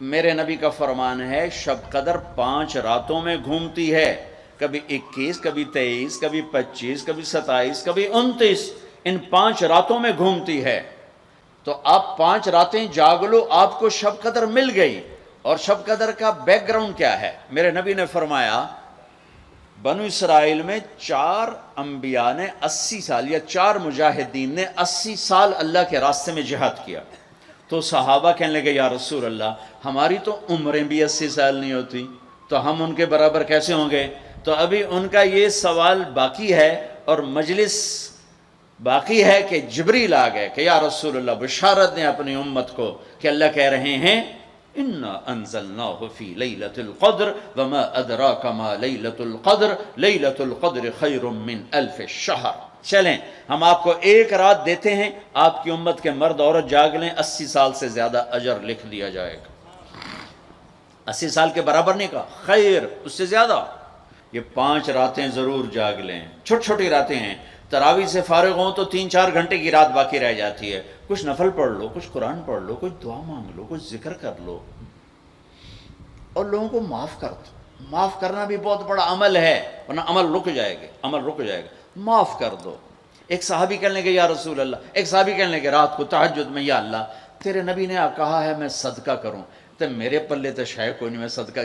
میرے نبی کا فرمان ہے شب قدر 5 راتوں میں گھومتی ہے، کبھی 21، کبھی 23، کبھی 25، کبھی 27، کبھی 29، ان 5 راتوں میں گھومتی ہے۔ تو آپ 5 راتیں جاگ لو، آپ کو شب قدر مل گئی۔ اور شب قدر کا بیک گراؤنڈ کیا ہے؟ میرے نبی نے فرمایا بنو اسرائیل میں 4 انبیاء نے 80 سال، یا 4 مجاہدین نے 80 سال اللہ کے راستے میں جہاد کیا۔ تو صحابہ کہنے لگے یا رسول اللہ ہماری تو عمریں بھی 80 سال نہیں ہوتی، تو ہم ان کے برابر کیسے ہوں گے؟ تو ابھی ان کا یہ سوال باقی ہے اور مجلس باقی ہے کہ جبریل آ گئے کہ یا رسول اللہ بشارت دیں اپنی امت کو کہ اللہ کہہ رہے ہیں اِنَّا أَنزَلْنَاهُ فِي لَيْلَةِ الْقَدْرِ وَمَا أَدْرَاكَ مَا لَيْلَةُ الْقَدْرِ لَيْلَةُ الْقَدْرِ خَيْرٌ مِّنْ أَلْفِ الشَّهْرِ۔ چلیں ہم آپ کو ایک رات دیتے ہیں، آپ کی امت کے مرد عورت جاگ لیں، 80 سال سے زیادہ اجر لکھ دیا جائے گا۔ 80 سال کے برابر نہیں کہا، خیر اس سے زیادہ۔ یہ 5 راتیں ضرور جاگ لیں، چھوٹی چھوٹی راتیں ہیں۔ تراویح سے فارغ ہوں تو 3-4 گھنٹے کی رات باقی رہ جاتی ہے، کچھ نفل پڑھ لو، کچھ قرآن پڑھ لو، کچھ دعا مانگ لو، کچھ ذکر کر لو، اور لوگوں کو معاف کر دو۔ معاف کرنا بھی بہت بڑا عمل ہے، ورنہ عمل رک جائے گا، عمل رک جائے گا۔ معاف کر دو۔ ایک صحابی کہنے لگے یا رسول اللہ، ایک صحابی کہنے لگے رات کو تہجد میں یا اللہ تیرے نبی نے کہا ہے میں صدقہ کروں، تو میرے پلے تو شے کوئی نہیں، میں صدقہ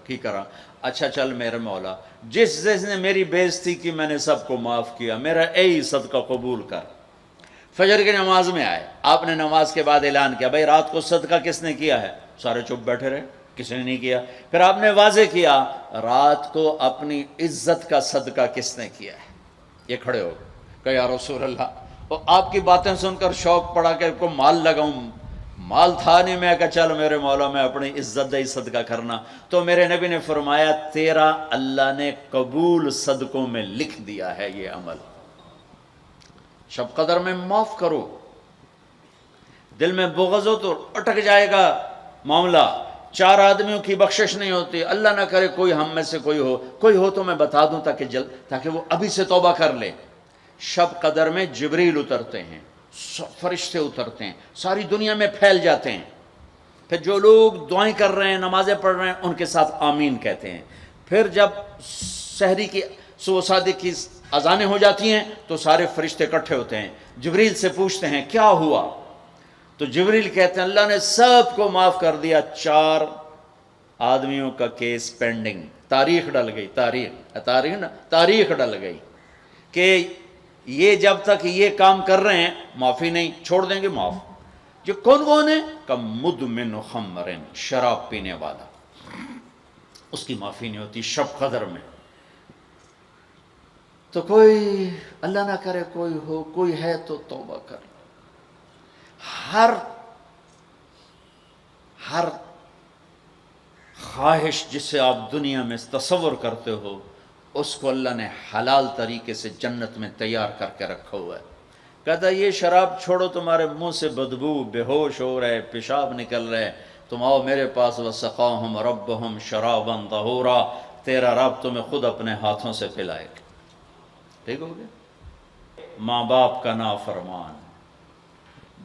کی کرا۔ اچھا چل میرے مولا، جس نے میری بےعزتی کی میں نے سب کو معاف کیا، میرا اے صدقہ قبول کر۔ فجر کی نماز میں آئے، آپ نے نماز کے بعد اعلان کیا بھائی رات کو صدقہ کس نے کیا ہے؟ سارے چپ بیٹھے رہے، کسی نے نہیں کیا۔ پھر آپ نے واضح کیا رات کو اپنی عزت کا صدقہ کس نے کیا ہے؟ یہ کھڑے ہو کہ یا رسول اللہ، اور آپ کی باتیں سن کر شوق پڑا کہ کو مال لگاؤں، مال تھا نہیں، میں کہا چل میرے مولا میں اپنی عزت دے صدقہ کرنا۔ تو میرے نبی نے فرمایا تیرا اللہ نے قبول صدقوں میں لکھ دیا ہے یہ عمل۔ شب قدر میں معاف کرو۔ دل میں بغض ہو تو اٹک جائے گا معاملہ۔ 4 آدمیوں کی بخشش نہیں ہوتی، اللہ نہ کرے کوئی ہم میں سے کوئی ہو تو میں بتا دوں تاکہ وہ ابھی سے توبہ کر لے۔ شب قدر میں جبریل اترتے ہیں، فرشتے اترتے ہیں، ساری دنیا میں پھیل جاتے ہیں۔ پھر جو لوگ دعائیں کر رہے ہیں، نمازیں پڑھ رہے ہیں، ان کے ساتھ آمین کہتے ہیں۔ پھر جب سحری کی صبح صادق کی اذانیں ہو جاتی ہیں تو سارے فرشتے اکٹھے ہوتے ہیں، جبریل سے پوچھتے ہیں کیا ہوا؟ تو جبریل کہتے ہیں اللہ نے سب کو معاف کر دیا، 4 آدمیوں کا کیس پینڈنگ۔ تاریخ ڈل گئی، تاریخ ڈل گئی کہ یہ جب تک یہ کام کر رہے ہیں معافی نہیں، چھوڑ دیں گے معاف۔ جو کون ہے؟ کہ مدمن خمر، شراب پینے والا، اس کی معافی نہیں ہوتی شب قدر میں۔ تو کوئی اللہ نہ کرے کوئی ہے تو توبہ کر۔ ہر خواہش جسے آپ دنیا میں تصور کرتے ہو اس کو اللہ نے حلال طریقے سے جنت میں تیار کر کے رکھا ہوا ہے۔ کہتا یہ شراب چھوڑو، تمہارے منہ سے بدبو، بے ہوش ہو رہے، پیشاب نکل رہے، تم آؤ میرے پاس، وسقاہم ربہم شرابا طہورا، تیرا رب تمہیں خود اپنے ہاتھوں سے پلائے گا۔ ٹھیک ہو گیا؟ ماں باپ کا نافرمان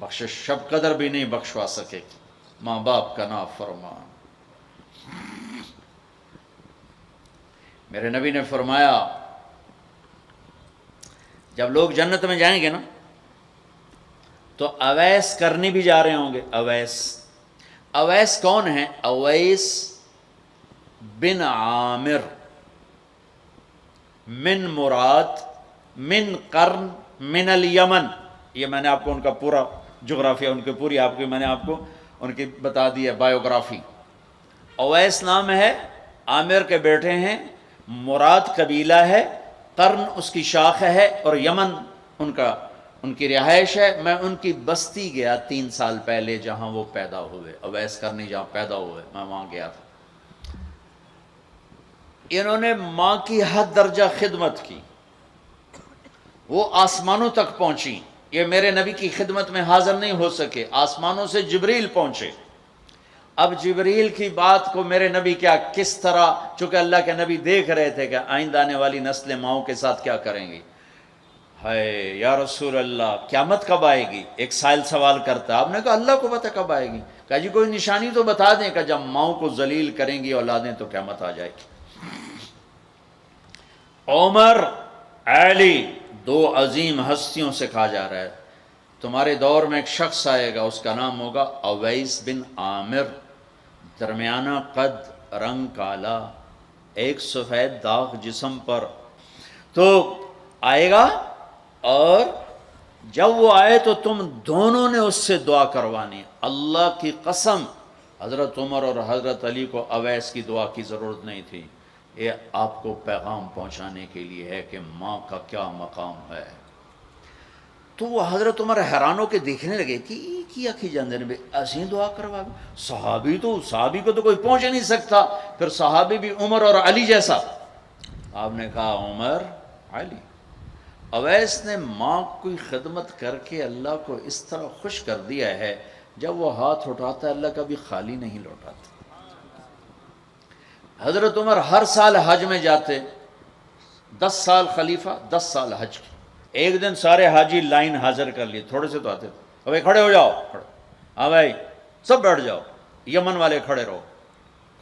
بخشش شب قدر بھی نہیں بخشوا سکے گی، ماں باپ کا نافرمان۔ میرے نبی نے فرمایا جب لوگ جنت میں جائیں گے نا تو اویس کرنی بھی جا رہے ہوں گے۔ اویس کون ہیں؟ اویس بن عامر من مراد من قرن من الیمن۔ یہ میں نے آپ کو ان کا پورا جغرافیہ، ان کی پوری میں نے آپ کو ان کی بتا دی ہے بایوگرافی۔ اویس نام ہے، عامر کے بیٹے ہیں، مراد قبیلہ ہے، قرن اس کی شاخ ہے، اور یمن ان کی رہائش ہے۔ میں ان کی بستی گیا 3 سال پہلے جہاں وہ پیدا ہوئے، اویس کرنی جہاں پیدا ہوئے، میں وہاں گیا تھا۔ انہوں نے ماں کی حد درجہ خدمت کی، وہ آسمانوں تک پہنچی۔ یہ میرے نبی کی خدمت میں حاضر نہیں ہو سکے، آسمانوں سے جبریل پہنچے۔ اب جبریل کی بات کو میرے نبی کس طرح، چونکہ اللہ کے نبی دیکھ رہے تھے کہ آئندہ آنے والی نسلیں ماؤں کے ساتھ کیا کریں گی۔ ہے یا رسول اللہ قیامت کب آئے گی؟ ایک سائل سوال کرتا، آپ نے کہا اللہ کو پتہ کب آئے گی۔ کہا جی کوئی نشانی تو بتا دیں کہ جب ماؤں کو ذلیل کریں گی اولادیں تو قیامت آ جائے گی۔ عمر، علی، دو عظیم ہستیوں سے کہا جا رہا ہے تمہارے دور میں ایک شخص آئے گا، اس کا نام ہوگا اویس بن عامر، درمیانہ قد، رنگ کالا، ایک سفید داغ جسم پر، تو آئے گا اور جب وہ آئے تو تم دونوں نے اس سے دعا کروانی۔ اللہ کی قسم حضرت عمر اور حضرت علی کو اویس کی دعا کی ضرورت نہیں تھی، یہ آپ کو پیغام پہنچانے کے لیے ہے کہ ماں کا کیا مقام ہے۔ تو وہ حضرت عمر حیران ہو کے دیکھنے لگے کہ یہ کیا کی جاندے نے ایسی دعا کروا، صحابی کو تو کوئی پہنچ نہیں سکتا، پھر صحابی بھی عمر اور علی جیسا۔ آپ نے کہا عمر، علی۔ اویس نے ماں کی خدمت کر کے اللہ کو اس طرح خوش کر دیا ہے، جب وہ ہاتھ اٹھاتا ہے اللہ کبھی خالی نہیں لوٹاتا۔ حضرت عمر ہر سال حج میں جاتے، 10 سال خلیفہ، 10 سال حج کی۔ ایک دن سارے حاجی لائن حاضر کر لیے، تھوڑے سے تو آتے تھے، بھائی کھڑے ہو جاؤ، ہاں بھائی سب بیٹھ جاؤ، یمن والے کھڑے رہو،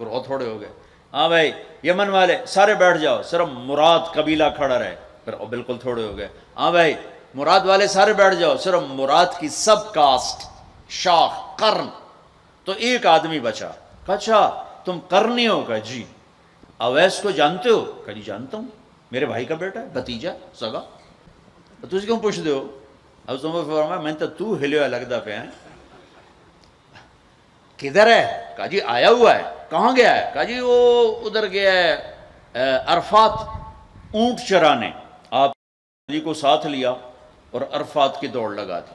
اور تھوڑے ہو گئے، ہاں بھائی یمن والے سارے بیٹھ جاؤ، صرف مراد قبیلہ کھڑا رہے، پھر بالکل تھوڑے ہو گئے، ہاں بھائی مراد والے سارے بیٹھ جاؤ، صرف مراد کی سب کاسٹ، شاخ، قرن، تو ایک آدمی بچا۔ کہا اچھا تم قرنی ہو؟ کہا جی۔ اویس کو جانتے ہو؟ کہا جی جانتا ہوں، میرے بھائی کا بیٹا ہے، بھتیجا سگا۔ تجھے کیوں پوچھ دے ہو؟ اب تمہیں فرمایا میں تو ہلیا لگتا پہ ہیں، کدھر ہے؟ کہا جی آیا ہوا ہے۔ کہاں گیا ہے؟ کہا جی وہ ادھر گیا ہے عرفات اونٹ چرانے۔ آپ علی کو ساتھ لیا اور عرفات کی دوڑ لگا دی۔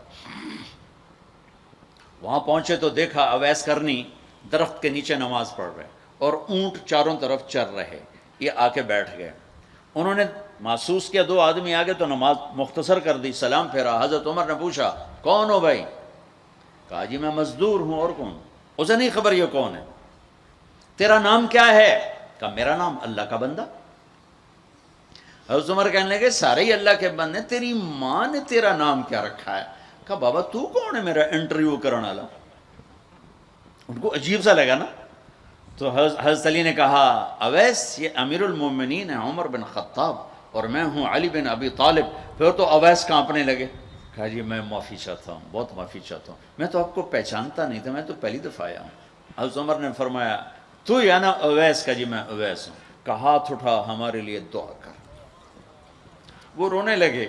وہاں پہنچے تو دیکھا اویس کرنی درخت کے نیچے نماز پڑھ رہے اور اونٹ چاروں طرف چر رہے، یہ آ کے بیٹھ گئے۔ انہوں نے محسوس کیا 2 آدمی آگے تو نماز مختصر کر دی، سلام پھیرا۔ حضرت عمر نے پوچھا کون ہو بھائی؟ کہا جی میں مزدور ہوں، اور کون؟ اسے نہیں خبر یہ کون ہے۔ تیرا نام کیا ہے؟ کہا میرا نام اللہ کا بندہ۔ حضرت عمر کہنے لگے سارے ہی اللہ کے بندے، تیری ماں نے تیرا نام کیا رکھا ہے؟ کہا بابا تو کون ہے میرا انٹرویو کرنے والا؟ ان کو عجیب سا لگا نا۔ تو حضرت علی نے کہا اویس یہ امیر المومنین ہے عمر بن خطاب اور میں ہوں علی بن ابی طالب۔ پھر تو اویس کانپنے لگے۔ کہا جی میں معافی چاہتا ہوں، بہت معافی چاہتا ہوں، میں تو آپ کو پہچانتا نہیں تھا، میں تو پہلی دفعہ آیا ہوں۔ حضرت عمر نے فرمایا تو یا نا اویس؟ کا جی میں اویس ہوں۔ کہا ہاتھ اٹھا ہمارے لیے دعا کر۔ وہ رونے لگے،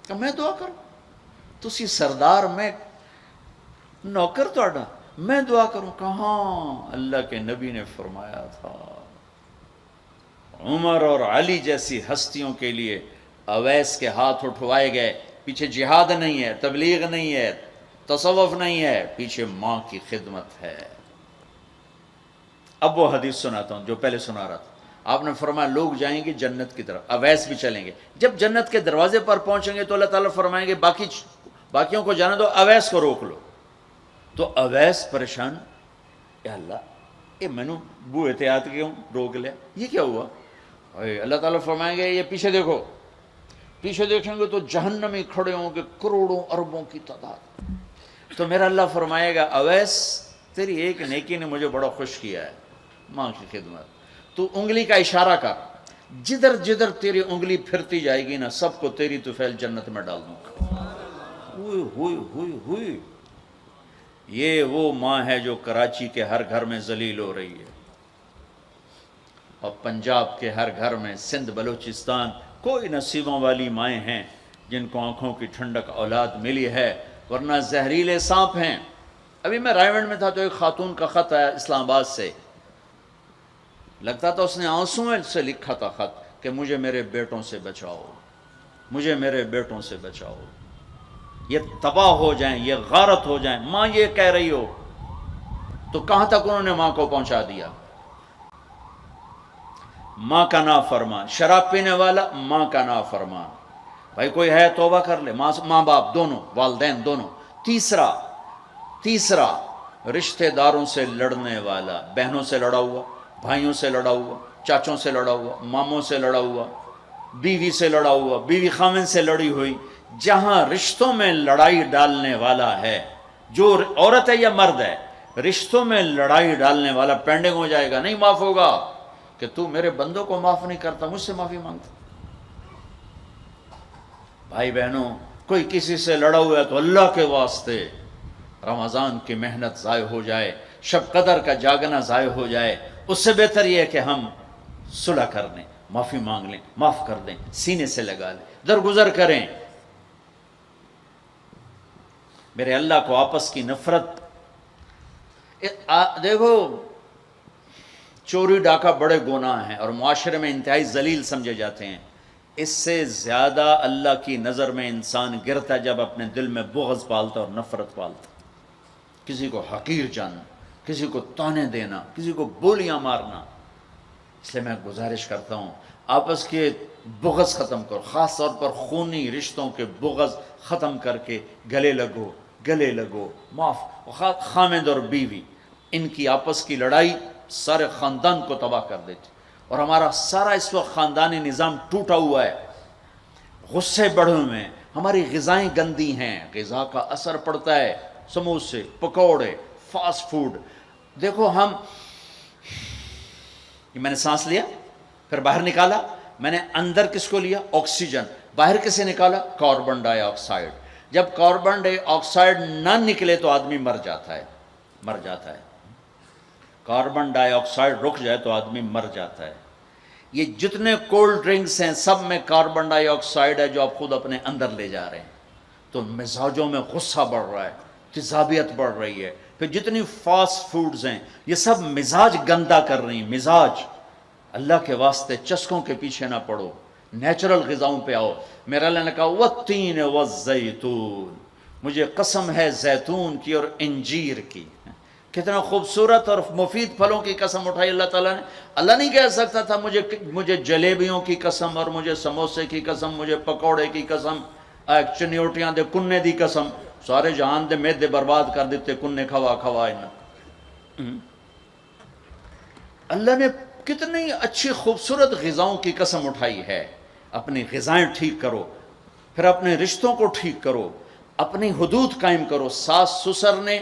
کہ میں دعا کروں؟ تسی سردار، میں نوکر توڑا، میں دعا کروں؟ کہاں، اللہ کے نبی نے فرمایا تھا عمر اور علی جیسی ہستیوں کے لیے اویس کے ہاتھ اٹھوائے گئے۔ پیچھے جہاد نہیں ہے، تبلیغ نہیں ہے، تصوف نہیں ہے، پیچھے ماں کی خدمت ہے۔ اب وہ حدیث سناتا ہوں جو پہلے سنا رہا تھا۔ آپ نے فرمایا لوگ جائیں گے جنت کی طرف، اویس بھی چلیں گے۔ جب جنت کے دروازے پر پہنچیں گے تو اللہ تعالیٰ فرمائیں گے باقیوں کو جانے دو، اویس کو روک لو۔ تو اویس پریشان، یا اللہ یہ میں نے بو احتیاط کیوں روک لیا، یہ کیا ہوا؟ اللہ تعالیٰ فرمائیں گے یہ پیچھے دیکھو۔ پیچھے دیکھیں گے تو جہنمی کھڑے ہوں گے کروڑوں اربوں کی تعداد۔ تو میرا اللہ فرمائے گا اویس تیری ایک نیکی نے مجھے بڑا خوش کیا ہے، ماں کی خدمت۔ تو انگلی کا اشارہ کر، جدھر جدھر تیری انگلی پھرتی جائے گی نا سب کو تیری طفیل جنت میں ڈال دوں گا۔ ہوئی ہوئی ہوئی ہوئی، یہ وہ ماں ہے جو کراچی کے ہر گھر میں ذلیل ہو رہی ہے، اور پنجاب کے ہر گھر میں، سندھ بلوچستان، کوئی نصیبوں والی مائیں ہیں جن کو آنکھوں کی ٹھنڈک اولاد ملی ہے، ورنہ زہریلے سانپ ہیں۔ ابھی میں رائے گنج میں تھا تو ایک خاتون کا خط آیا اسلام آباد سے، لگتا تھا اس نے آنسوؤں سے لکھا تھا خط کہ مجھے میرے بیٹوں سے بچاؤ، مجھے میرے بیٹوں سے بچاؤ، یہ تباہ ہو جائیں، یہ غارت ہو جائیں۔ ماں یہ کہہ رہی ہو تو کہاں تک انہوں نے ماں کو پہنچا دیا؟ ماں کا نافرمان، شراب پینے والا ماں کا نافرمان۔ بھائی کوئی ہے توبہ کر لے، ماں باپ دونوں، والدین دونوں۔ تیسرا رشتہ داروں سے لڑنے والا، بہنوں سے لڑا ہوا، بھائیوں سے لڑا ہوا، چاچوں سے لڑا ہوا، ماموں سے لڑا ہوا، بیوی سے لڑا ہوا، بیوی خامن سے لڑی ہوئی۔ جہاں رشتوں میں لڑائی ڈالنے والا ہے، جو عورت ہے یا مرد ہے، رشتوں میں لڑائی ڈالنے والا پینڈنگ ہو جائے گا، نہیں معاف ہوگا کہ تو میرے بندوں کو معاف نہیں کرتا، مجھ سے معافی مانگتا۔ بھائی بہنوں، کوئی کسی سے لڑا ہوا ہے تو اللہ کے واسطے رمضان کی محنت ضائع ہو جائے، شب قدر کا جاگنا ضائع ہو جائے، اس سے بہتر یہ ہے کہ ہم صلح کر لیں، معافی مانگ لیں، معاف کر دیں، سینے سے لگا لیں، درگزر کریں۔ میرے اللہ کو آپس کی نفرت، دیکھو چوری ڈاکہ بڑے گناہ ہیں اور معاشرے میں انتہائی ذلیل سمجھے جاتے ہیں، اس سے زیادہ اللہ کی نظر میں انسان گرتا ہے جب اپنے دل میں بغض پالتا اور نفرت پالتا، کسی کو حقیر جاننا، کسی کو تانے دینا، کسی کو بولیاں مارنا۔ اس لیے میں گزارش کرتا ہوں آپس کے بغض ختم کرو، خاص طور پر خونی رشتوں کے بغض ختم کر کے گلے لگو، معاف۔ خامد اور بیوی، ان کی آپس کی لڑائی سارے خاندان کو تباہ کر دیتی، اور ہمارا سارا اس وقت خاندانی نظام ٹوٹا ہوا ہے، غصے بڑھے ہوئے ہیں، ہماری غذائیں گندی ہیں، غذا کا اثر پڑتا ہے، سموسے، پکوڑے، فاسٹ فوڈ۔ دیکھو یہ میں نے سانس لیا، پھر باہر نکالا، میں نے اندر کس کو لیا؟ آکسیجن، باہر کسے نکالا؟ کاربن ڈائی آکسائڈ۔ جب کاربن ڈائی آکسائڈ نہ نکلے تو آدمی مر جاتا ہے، کاربن ڈائی آکسائڈ رک جائے تو آدمی مر جاتا ہے۔ یہ جتنے کولڈ ڈرنکس ہیں سب میں کاربن ڈائی آکسائڈ ہے جو آپ خود اپنے اندر لے جا رہے ہیں، تو مزاجوں میں غصہ بڑھ رہا ہے، تیزابیت بڑھ رہی ہے۔ پھر جتنی فاسٹ فوڈز ہیں یہ سب مزاج گندا کر رہی ہیں، مزاج۔ اللہ کے واسطے چسکوں کے پیچھے نہ پڑو، نیچرل غذاؤں پہ آؤ۔ میرا اللہ نے کہا والتین والزیتون، مجھے قسم ہے زیتون کی اور انجیر کی۔ کتنا خوبصورت اور مفید پھلوں کی قسم اٹھائی اللہ تعالیٰ نے۔ اللہ نہیں کہہ سکتا تھا مجھے جلیبیوں کی قسم، اور مجھے سموسے کی قسم، مجھے پکوڑے کی قسم، چنیوٹیاں دے کنے دی قسم، سارے جہان دے میدے برباد کر دیتے کنے کھوا اللہ نے کتنی اچھی خوبصورت غذاؤں کی قسم اٹھائی ہے۔ اپنی غذائیں ٹھیک کرو، پھر اپنے رشتوں کو ٹھیک کرو، اپنی حدود قائم کرو۔ ساس سسر نے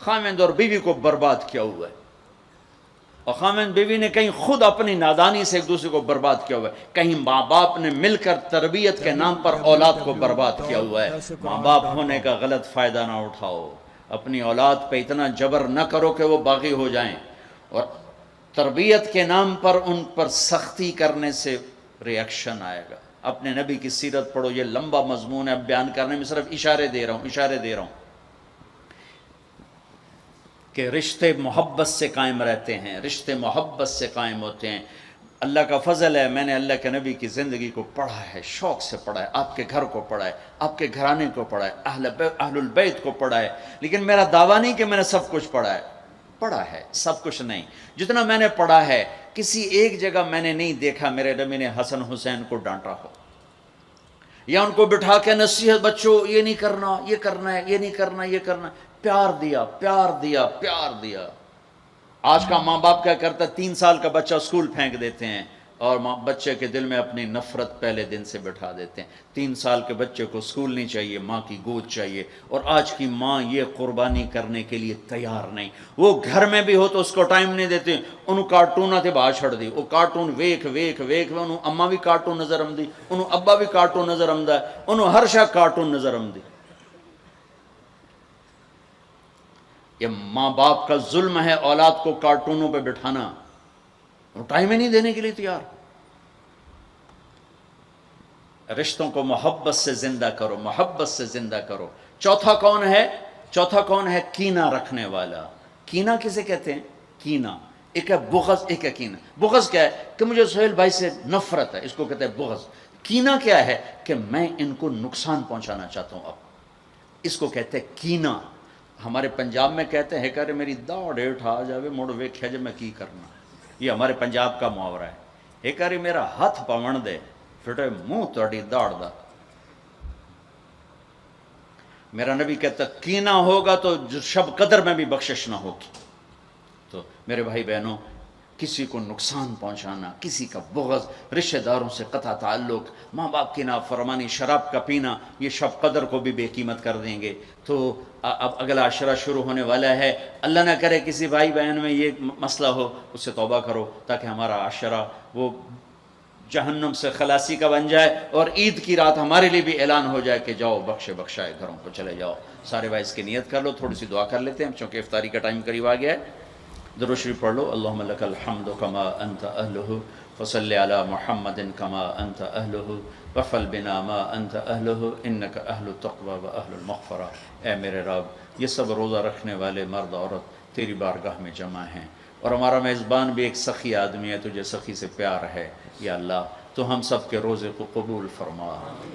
خامند اور بیوی کو برباد کیا ہوا ہے، اور خامند بیوی نے کہیں خود اپنی نادانی سے ایک دوسرے کو برباد کیا ہوا ہے، کہیں ماں باپ نے مل کر تربیت کے نام پر اولاد کو برباد کیا ہوا ہے۔ ماں باپ ہونے کا غلط فائدہ نہ اٹھاؤ، اپنی اولاد پہ اتنا جبر نہ کرو کہ وہ باغی ہو جائیں، اور تربیت کے نام پر ان پر سختی کرنے سے ریاکشن آئے گا۔ اپنے نبی کی سیرت پڑھو، یہ لمبا مضمون ہے، اب بیان کرنے میں صرف اشارے دے رہا ہوں کہ رشتے محبت سے قائم رہتے ہیں، رشتے محبت سے قائم ہوتے ہیں۔ اللہ کا فضل ہے، میں نے اللہ کے نبی کی زندگی کو پڑھا ہے، شوق سے پڑھا ہے، آپ کے گھر کو پڑھا ہے، آپ کے گھرانے کو پڑھا ہے، اہل البیت کو پڑھا ہے، لیکن میرا دعویٰ نہیں کہ میں نے سب کچھ پڑھا ہے، سب کچھ نہیں۔ جتنا میں نے پڑھا ہے کسی ایک جگہ میں نے نہیں دیکھا میرے نبی نے حسن حسین کو ڈانٹا ہو، یا ان کو بٹھا کے نصیحت، بچوں یہ نہیں کرنا، یہ کرنا ہے، یہ نہیں کرنا، یہ کرنا ہے۔ پیار دیا۔ آج کا ماں باپ کیا کرتا ہے، 3 سال کا بچہ اسکول پھینک دیتے ہیں، اور بچے کے دل میں اپنی نفرت پہلے دن سے بٹھا دیتے ہیں۔ 3 سال کے بچے کو اسکول نہیں چاہیے، ماں کی گود چاہیے، اور آج کی ماں یہ قربانی کرنے کے لیے تیار نہیں۔ وہ گھر میں بھی ہو تو اس کو ٹائم نہیں دیتے، انہوں کارٹون تے باہر چھڑ دی، وہ کارٹون ویکھ انہوں اماں بھی کارٹون نظر آمدی، انہوں ابا بھی کارٹون نظر آمدا ہے، انہوں ہر شے کارٹون نظر آمدی۔ یہ ماں باپ کا ظلم ہے اولاد کو کارٹونوں پہ بٹھانا، وہ ٹائم ہی نہیں دینے کے لیے تیار۔ رشتوں کو محبت سے زندہ کرو، چوتھا کون ہے؟ کینہ رکھنے والا۔ کینہ کسے کہتے ہیں؟ کینہ ایک ہے بغض، ایک ہے کینہ۔ بغض کیا ہے کہ مجھے سہیل بھائی سے نفرت ہے، اس کو کہتے ہیں بغض۔ کینہ کیا ہے کہ میں ان کو نقصان پہنچانا چاہتا ہوں، اب اس کو کہتے ہیں کینہ۔ ہمارے پنجاب میں کہتے ہیں کہ میری داڑ ہیٹھ آ جاوے مڑ ویکھیا جے میں کی کرنا، یہ ہمارے پنجاب کا محاورہ ہے۔ ایک باری میرا ہاتھ پون دے پھٹے منہ تہاڈی داڑ دا۔ میرا نبی کہتا کینہ ہوگا تو شب قدر میں بھی بخشش نہ ہوگی۔ تو میرے بھائی بہنوں، کسی کو نقصان پہنچانا، کسی کا بغض، رشتہ داروں سے قطع تعلق، ماں باپ کی نافرمانی، شراب کا پینا، یہ شب قدر کو بھی بے قیمت کر دیں گے۔ تو اب اگلا عشرہ شروع ہونے والا ہے، اللہ نہ کرے کسی بھائی بہن میں یہ مسئلہ ہو، اس سے توبہ کرو تاکہ ہمارا عشرہ وہ جہنم سے خلاصی کا بن جائے، اور عید کی رات ہمارے لیے بھی اعلان ہو جائے کہ جاؤ بخشے بخشائے گھروں کو چلے جاؤ۔ سارے بھائی اس کی نیت کر لو، تھوڑی سی دعا کر لیتے ہیں چونکہ افطاری کا ٹائم قریب آ گیا ہے۔ درود شریف پڑھ لو۔ اللہم لک الحمد کما انت اہلہ وصلی علی محمد کما انت اہلہ وفعل بنا ما انت اہلہ انک اہل التقوی و اہل المغفرہ۔ اے میرے رب، یہ سب روزہ رکھنے والے مرد عورت تیری بارگاہ میں جمع ہیں، اور ہمارا میزبان بھی ایک سخی آدمی ہے، تجھے سخی سے پیار ہے۔ یا اللہ تو ہم سب کے روزے کو قبول فرما،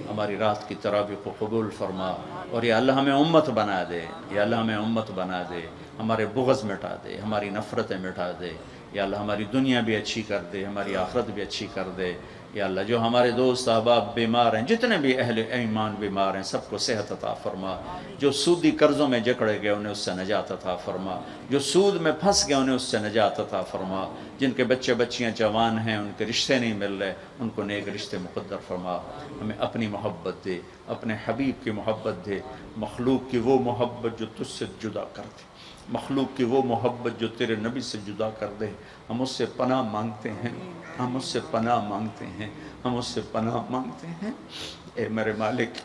ہماری رات کی تراویح کو قبول فرما، اور یا اللہ ہمیں امت بنا دے، یا اللہ ہمیں امت بنا دے، ہمارے بغض مٹا دے، ہماری نفرتیں مٹا دے، یا اللہ ہماری دنیا بھی اچھی کر دے، ہماری آخرت بھی اچھی کر دے۔ یا اللہ جو ہمارے دوست احباب بیمار ہیں، جتنے بھی اہل ایمان بیمار ہیں، سب کو صحت عطا فرما۔ جو سودی قرضوں میں جکڑے گئے انہیں اس سے نجات عطا فرما، جو سود میں پھنس گئے انہیں اس سے نجات عطا فرما، جن کے بچے بچیاں جوان ہیں ان کے رشتے نہیں مل رہے ان کو نیک رشتے مقدر فرما۔ ہمیں اپنی محبت دے، اپنے حبیب کی محبت دے، مخلوق کی وہ محبت جو تجھ سے جدا کر دے، مخلوق کی وہ محبت جو تیرے نبی سے جدا کر دے۔ ہم اس سے پناہ مانگتے ہیں، ہم اس سے پناہ مانگتے ہیں، ہم اس سے پناہ مانگتے ہیں۔ اے میرے مالک،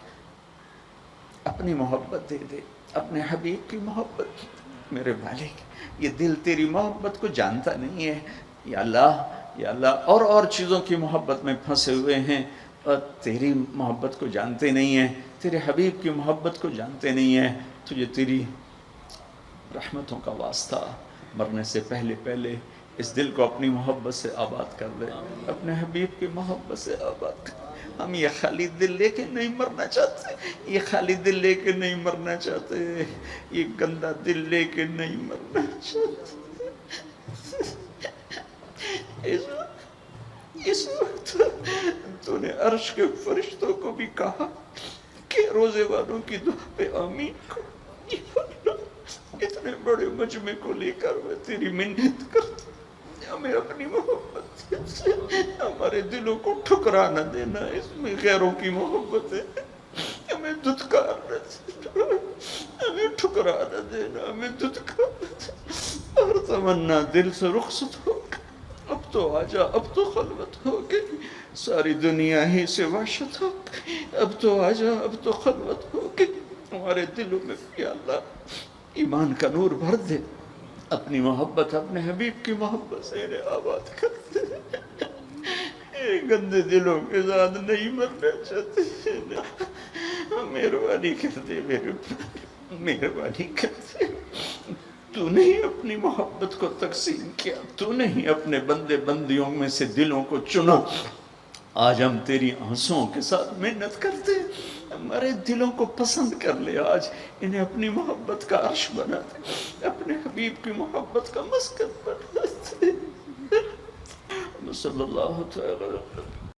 اپنی محبت دے دے، اپنے حبیب کی محبت۔ میرے مالک، یہ دل تیری محبت کو جانتا نہیں ہے یا اللہ، یا اللہ اور چیزوں کی محبت میں پھنسے ہوئے ہیں، اور تیری محبت کو جانتے نہیں ہیں، تیرے حبیب کی محبت کو جانتے نہیں ہیں۔ تجھے تیری رحمتوں کا واسطہ، مرنے سے پہلے پہلے اس دل کو اپنی محبت سے آباد کر دے، اپنے حبیب کی محبت سے آباد کر دے۔ ہم یہ خالی دل لے کے نہیں مرنا چاہتے، یہ خالی دل لے کے نہیں مرنا چاہتے، یہ گندا دل لے کے نہیں مرنا چاہتے۔ اس وقت تو نے عرش کے فرشتوں کو بھی کہا کہ روزے والوں کی دعا پہ آمین کو۔ اتنے بڑے مجمع کو لے کر میں تیری منت کرتا ہوں، ہمیں اپنی محبت سے ہمارے دلوں کو ٹھکرا نہ دینا، اس میں غیروں کی محبت ہے، ہمیں دھتکار نہ دینا، ہمیں ٹھکرا نہ دینا، ہمیں دھتکار نہ دینا۔ اور تمنا دل سے رخصت ہو گئی، اب تو آجا، اب تو خلوت ہو گئی، ساری دنیا ہی سے وحشت ہو گئی، اب تو آجا، اب تو خلوت ہو گئی۔ ہمارے دلوں میں یا اللہ ایمان کا نور بھر دے، اپنی محبت اپنے حبیب کی محبت سے انہیں آباد کر دے۔ اے گندے دلوں کے ساتھ نہیں مرنا چاہتے، مہربانی کر دے، مہربانی کر دے۔ تو نہیں اپنی محبت کو تقسیم کیا، تو نہیں اپنے بندے بندیوں میں سے دلوں کو چنا۔ آج ہم تیری آنسوؤں کے ساتھ محنت کرتے ہیں، ہمارے دلوں کو پسند کر لے، آج انہیں اپنی محبت کا عرش بنا دے، اپنے حبیب کی محبت کا مسکن بنا دے۔ صلی اللہ تعالی